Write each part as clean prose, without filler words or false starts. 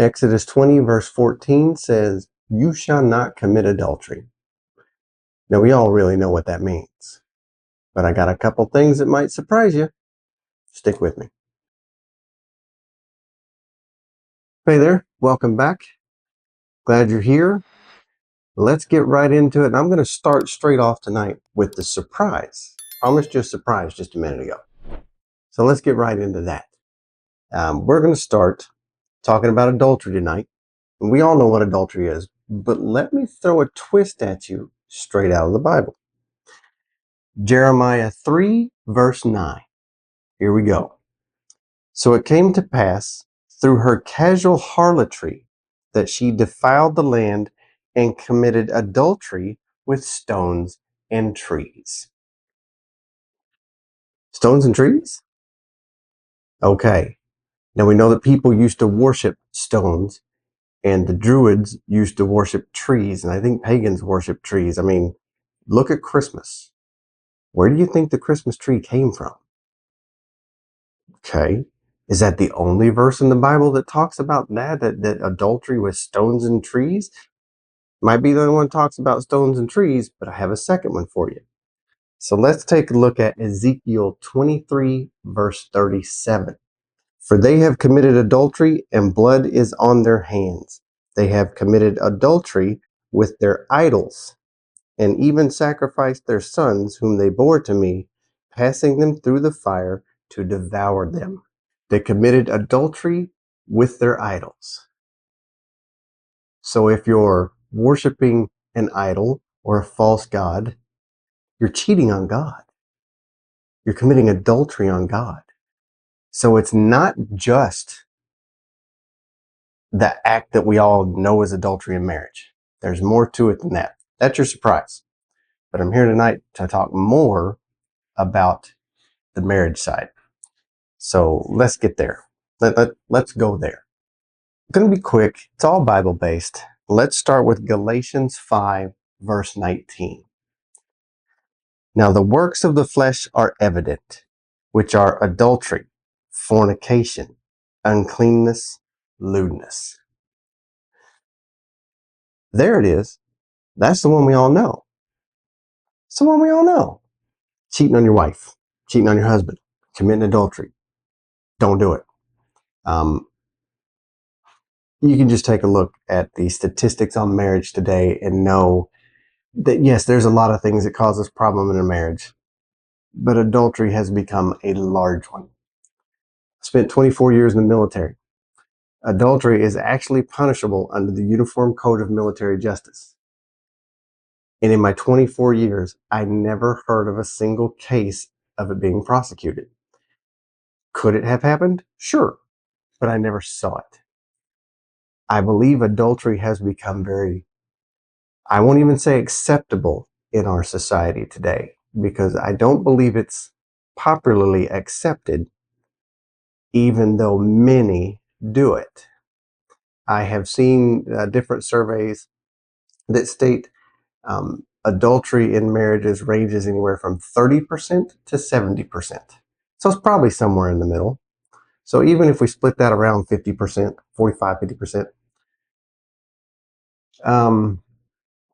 Exodus 20 verse 14 says, "You shall not commit adultery." Now we all really know what that means, but I got a couple things that might surprise you. Stick with me. Hey there, welcome back. Glad you're here. Let's get right into it. And I'm going to start straight off tonight with the surprise. Promised you a surprise just a minute ago. So let's get right into that. We're going to start talking about adultery tonight. And we all know what adultery is, but let me throw a twist at you straight out of the Bible. Jeremiah 3 verse 9. Here we go. "So it came to pass through her casual harlotry that she defiled the land and committed adultery with stones and trees." Stones and trees? Okay. Now we know that people used to worship stones, and the Druids used to worship trees, and I think pagans worship trees. I mean, look at Christmas. Where do you think the Christmas tree came from? Okay. Is that the only verse in the Bible that talks about that adultery with stones and trees? Might be the only one that talks about stones and trees, but I have a second one for you. So let's take a look at Ezekiel 23 verse 37. "For they have committed adultery, and blood is on their hands. They have committed adultery with their idols, and even sacrificed their sons whom they bore to me, passing them through the fire to devour them." They committed adultery with their idols. So if you're worshiping an idol or a false god, you're cheating on God. You're committing adultery on God. So it's not just the act that we all know as adultery in marriage. There's more to it than that. That's your surprise. But I'm here tonight to talk more about the marriage side. So let's get there. Let's go there. It's going to be quick. It's all Bible based. Let's start with Galatians 5 verse 19. "Now the works of the flesh are evident, which are adultery, fornication, uncleanness, lewdness." There it is. That's the one we all know. It's the one we all know. Cheating on your wife, cheating on your husband, committing adultery. Don't do it. You can just take a look at the statistics on marriage today and know that, yes, there's a lot of things that cause us problem in a marriage, but adultery has become a large one. Spent 24 years in the military. Adultery is actually punishable under the Uniform Code of Military Justice. And in my 24 years, I never heard of a single case of it being prosecuted. Could it have happened? Sure, but I never saw it. I believe adultery has become very, I won't even say acceptable in our society today, because I don't believe it's popularly accepted, even though many do it. I have seen different surveys that state adultery in marriages ranges anywhere from 30% to 70%. So it's probably somewhere in the middle. So even if we split that around 50%, 45, 50%,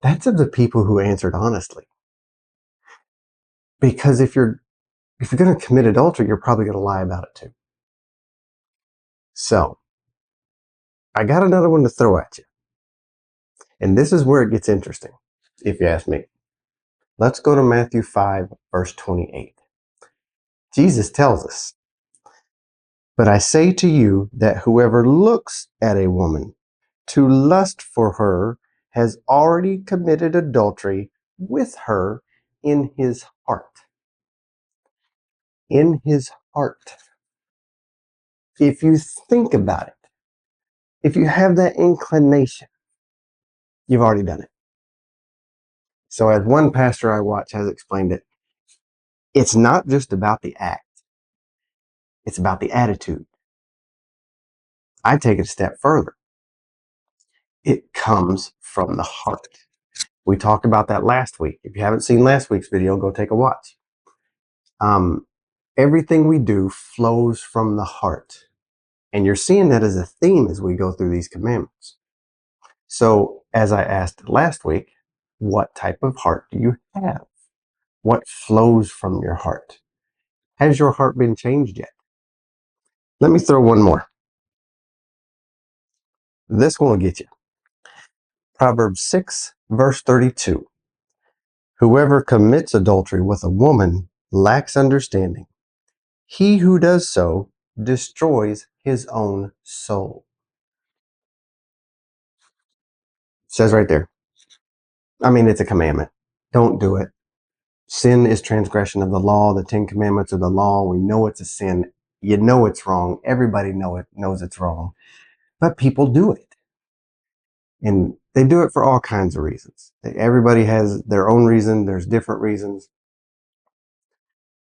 that's of the people who answered honestly. Because if you're going to commit adultery, you're probably going to lie about it too. So I got another one to throw at you. And this is where it gets interesting, if you ask me. Let's go to Matthew 5, verse 28. Jesus tells us, "But I say to you that whoever looks at a woman to lust for her has already committed adultery with her in his heart." In his heart. If you think about it, if you have that inclination, you've already done it. So as one pastor I watch has explained it, it's not just about the act, it's about the attitude. I take it a step further. It comes from the heart. We talked about that last week. If you haven't seen last week's video, go take a watch. Everything we do flows from the heart. And you're seeing that as a theme as we go through these commandments. So, as I asked last week, what type of heart do you have? What flows from your heart? Has your heart been changed yet? Let me throw one more. This one will get you. Proverbs 6, verse 32. Whoever commits adultery with a woman lacks understanding. He who does so destroys his own soul. It says right there. I mean, it's a commandment. Don't do it. Sin is transgression of the law. The 10 commandments of the law. We know it's a sin. You know it's wrong. Everybody knows it's wrong. But people do it. And they do it for all kinds of reasons. Everybody has their own reason. There's different reasons.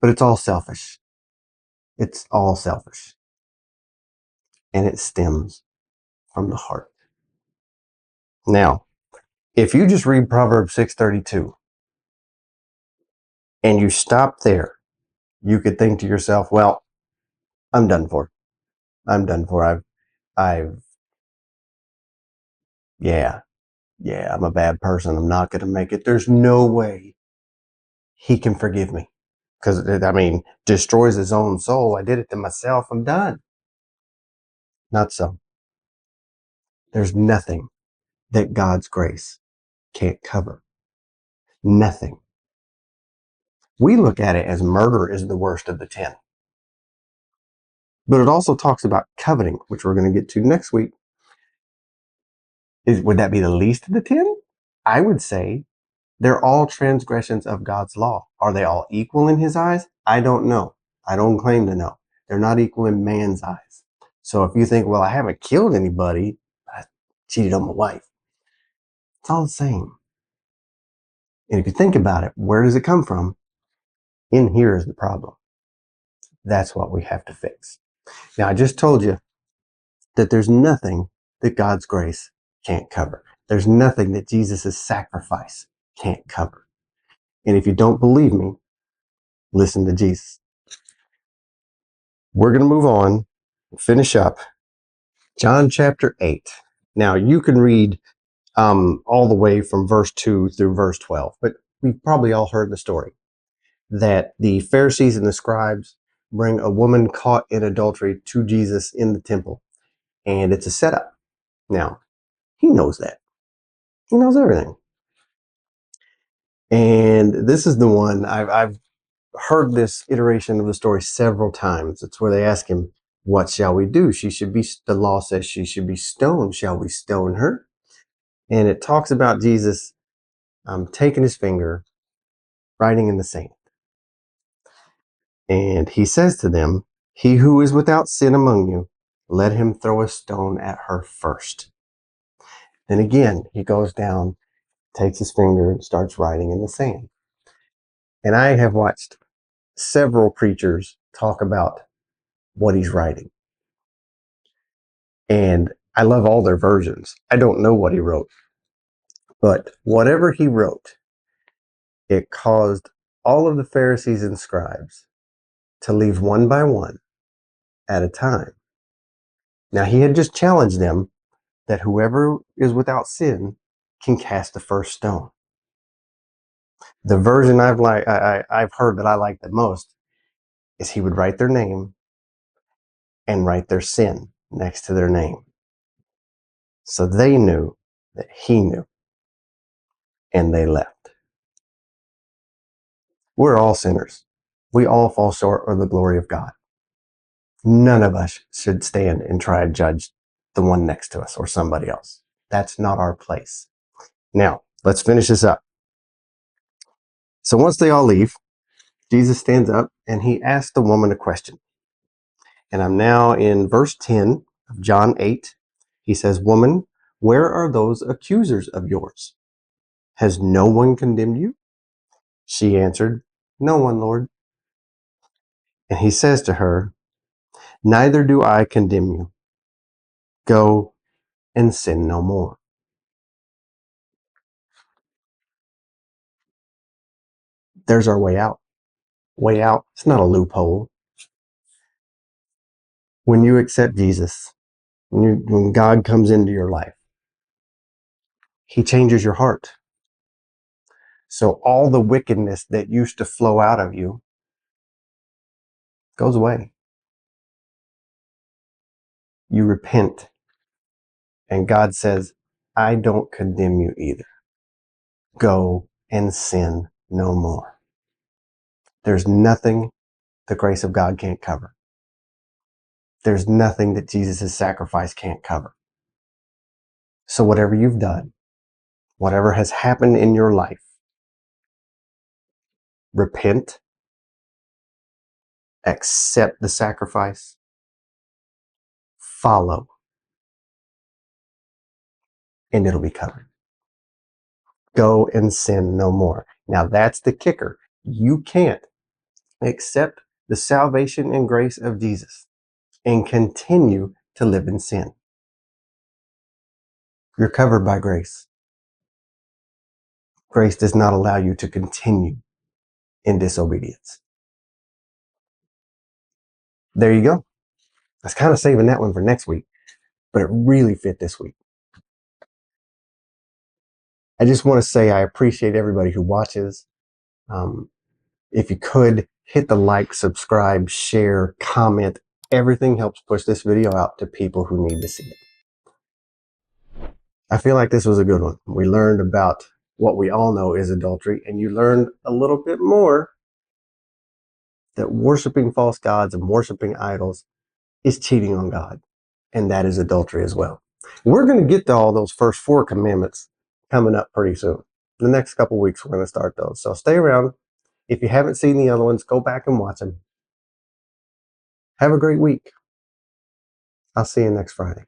But it's all selfish. It's all selfish. And it stems from the heart. Now, if you just read Proverbs 6:32 and you stop there, you could think to yourself, well, I'm done for. I'm done for. Yeah, I'm a bad person. I'm not going to make it. There's no way he can forgive me. Because, I mean, destroys his own soul. I did it to myself. I'm done. Not so. There's nothing that God's grace can't cover. Nothing. We look at it as murder is the worst of the 10. But it also talks about coveting, which we're going to get to next week. Would that be the least of the 10? I would say they're all transgressions of God's law. Are they all equal in his eyes? I don't know. I don't claim to know. They're not equal in man's eyes. So if you think, well, I haven't killed anybody, I cheated on my wife. It's all the same. And if you think about it, where does it come from? In here is the problem. That's what we have to fix. Now, I just told you that there's nothing that God's grace can't cover. There's nothing that Jesus' sacrifice can't cover. And if you don't believe me, listen to Jesus. We're going to move on, finish up John chapter 8. Now, you can read all the way from verse 2 through verse 12, but we've probably all heard the story that the Pharisees and the scribes bring a woman caught in adultery to Jesus in the temple, and it's a setup. Now, he knows that. He knows everything. And this is the one I've heard this iteration of the story several times. It's where they ask him, what shall we do? The law says she should be stoned. Shall we stone her? And it talks about Jesus taking his finger, writing in the sand. And he says to them, he who is without sin among you, let him throw a stone at her first. Then again, he goes down, takes his finger, and starts writing in the sand. And I have watched several preachers talk about what he's writing. And I love all their versions. I don't know what he wrote, but whatever he wrote, it caused all of the Pharisees and scribes to leave one by one at a time. Now, he had just challenged them that whoever is without sin can cast the first stone. The version I've heard that I like the most is he would write their name and write their sin next to their name. So they knew that he knew, and they left. We're all sinners. We all fall short of the glory of God. None of us should stand and try to judge the one next to us or somebody else. That's not our place. Now, let's finish this up. So once they all leave, Jesus stands up and he asks the woman a question. And I'm now in verse 10 of John 8. He says, woman, where are those accusers of yours? Has no one condemned you? She answered, no one, Lord. And he says to her, neither do I condemn you. Go and sin no more. There's our way out. Way out. It's not a loophole. When you accept Jesus, when God comes into your life, he changes your heart. So all the wickedness that used to flow out of you goes away. You repent, and God says, I don't condemn you either. Go and sin no more. There's nothing the grace of God can't cover. There's nothing that Jesus' sacrifice can't cover. So whatever you've done, whatever has happened in your life, repent, accept the sacrifice, follow, and it'll be covered. Go and sin no more. Now that's the kicker. You can't accept the salvation and grace of Jesus and continue to live in sin. You're covered by grace. Grace does not allow you to continue in disobedience. There you go. I was kind of saving that one for next week, but it really fit this week. I just want to say I appreciate everybody who watches. If you could hit the like, subscribe, share, comment, everything helps push this video out to people who need to see it. I feel like this was a good one. We learned about what we all know is adultery, and you learned a little bit more that worshiping false gods and worshiping idols is cheating on God, and that is adultery as well. We're going to get to all those first 4 commandments coming up pretty soon. In the next couple of weeks, we're going to start those. So stay around. If you haven't seen the other ones, go back and watch them. Have a great week. I'll see you next Friday.